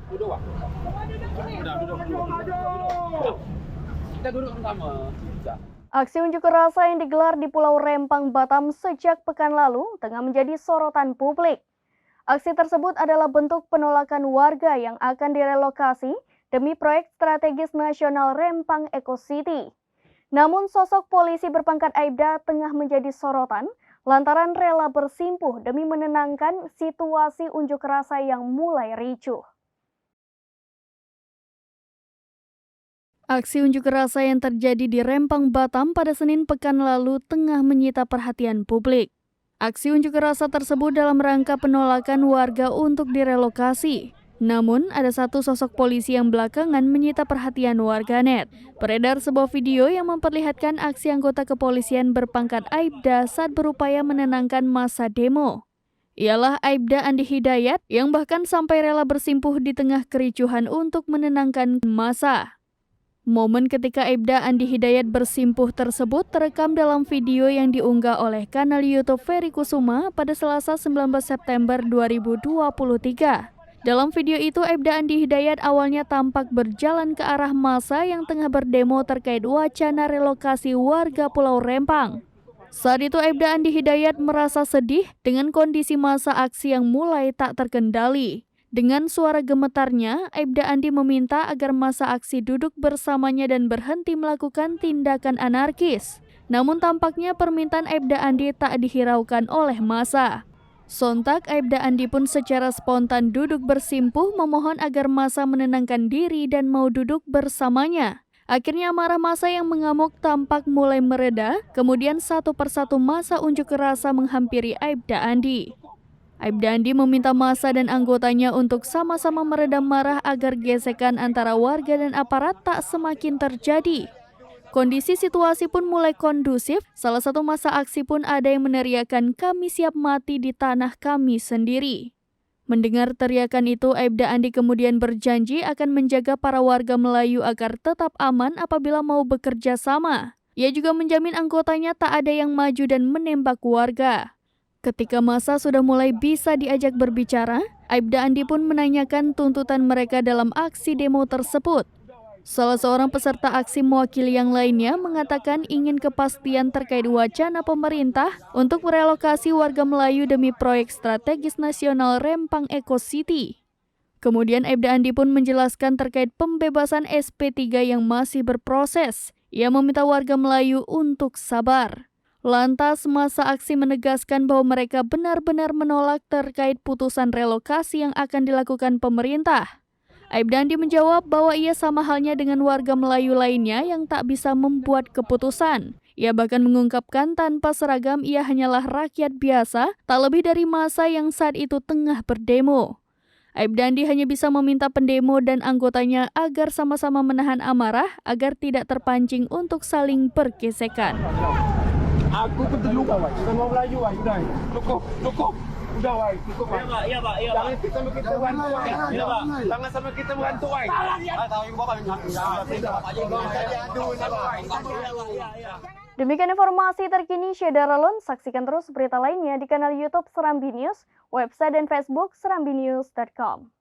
Duduk, Pak. Udah, duduk. Kita duduk sama. Aksi unjuk rasa yang digelar di Pulau Rempang, Batam sejak pekan lalu tengah menjadi sorotan publik. Aksi tersebut adalah bentuk penolakan warga yang akan direlokasi demi proyek strategis nasional Rempang Eco City. Namun sosok polisi berpangkat Aibda tengah menjadi sorotan lantaran rela bersimpuh demi menenangkan situasi unjuk rasa yang mulai ricuh. Aksi unjuk rasa yang terjadi di Rempang, Batam pada Senin pekan lalu tengah menyita perhatian publik. Aksi unjuk rasa tersebut dalam rangka penolakan warga untuk direlokasi. Namun, ada satu sosok polisi yang belakangan menyita perhatian warganet. Beredar sebuah video yang memperlihatkan aksi anggota kepolisian berpangkat Aibda saat berupaya menenangkan massa demo. Ialah Aibda Andi Hidayat yang bahkan sampai rela bersimpuh di tengah kericuhan untuk menenangkan massa. Momen ketika Aibda Andi Hidayat bersimpuh tersebut terekam dalam video yang diunggah oleh kanal YouTube Ferry Kusuma pada Selasa 19 September 2023. Dalam video itu, Aibda Andi Hidayat awalnya tampak berjalan ke arah massa yang tengah berdemo terkait wacana relokasi warga Pulau Rempang. Saat itu, Aibda Andi Hidayat merasa sedih dengan kondisi massa aksi yang mulai tak terkendali. Dengan suara gemetarnya, Aibda Andi meminta agar massa aksi duduk bersamanya dan berhenti melakukan tindakan anarkis. Namun tampaknya permintaan Aibda Andi tak dihiraukan oleh massa. Sontak, Aibda Andi pun secara spontan duduk bersimpuh memohon agar massa menenangkan diri dan mau duduk bersamanya. Akhirnya amarah massa yang mengamuk tampak mulai mereda, kemudian satu persatu massa unjuk rasa menghampiri Aibda Andi. Aibda Andi meminta massa dan anggotanya untuk sama-sama meredam marah agar gesekan antara warga dan aparat tak semakin terjadi. Kondisi situasi pun mulai kondusif, salah satu massa aksi pun ada yang meneriakan "Kami siap mati di tanah kami sendiri". Mendengar teriakan itu, Aibda Andi kemudian berjanji akan menjaga para warga Melayu agar tetap aman apabila mau bekerja sama. Ia juga menjamin anggotanya tak ada yang maju dan menembak warga. Ketika massa sudah mulai bisa diajak berbicara, Aibda Andi pun menanyakan tuntutan mereka dalam aksi demo tersebut. Salah seorang peserta aksi mewakili yang lainnya mengatakan ingin kepastian terkait wacana pemerintah untuk merelokasi warga Melayu demi proyek strategis nasional Rempang Eco City. Kemudian Aibda Andi pun menjelaskan terkait pembebasan SP3 yang masih berproses. Ia meminta warga Melayu untuk sabar. Lantas massa aksi menegaskan bahwa mereka benar-benar menolak terkait putusan relokasi yang akan dilakukan pemerintah. Aibda Andi menjawab bahwa ia sama halnya dengan warga Melayu lainnya yang tak bisa membuat keputusan. Ia bahkan mengungkapkan tanpa seragam ia hanyalah rakyat biasa, tak lebih dari massa yang saat itu tengah berdemo. Aibda Andi hanya bisa meminta pendemo dan anggotanya agar sama-sama menahan amarah agar tidak terpancing untuk saling bergesekan. Aku keterluka, Wai. Bukan orang Melayu, Wai. Cukup. Udah, Wai. Cukup, Wai. Iya, Pak. Jangan sama kita berantuk, Wai. Iya, Pak. Jangan sama kita berantuk, Wai. Tahu ibu Bapak Demikian informasi terkini Syedara Lon. Saksikan terus berita lainnya di kanal YouTube Serambi News, website dan Facebook serambinews.com.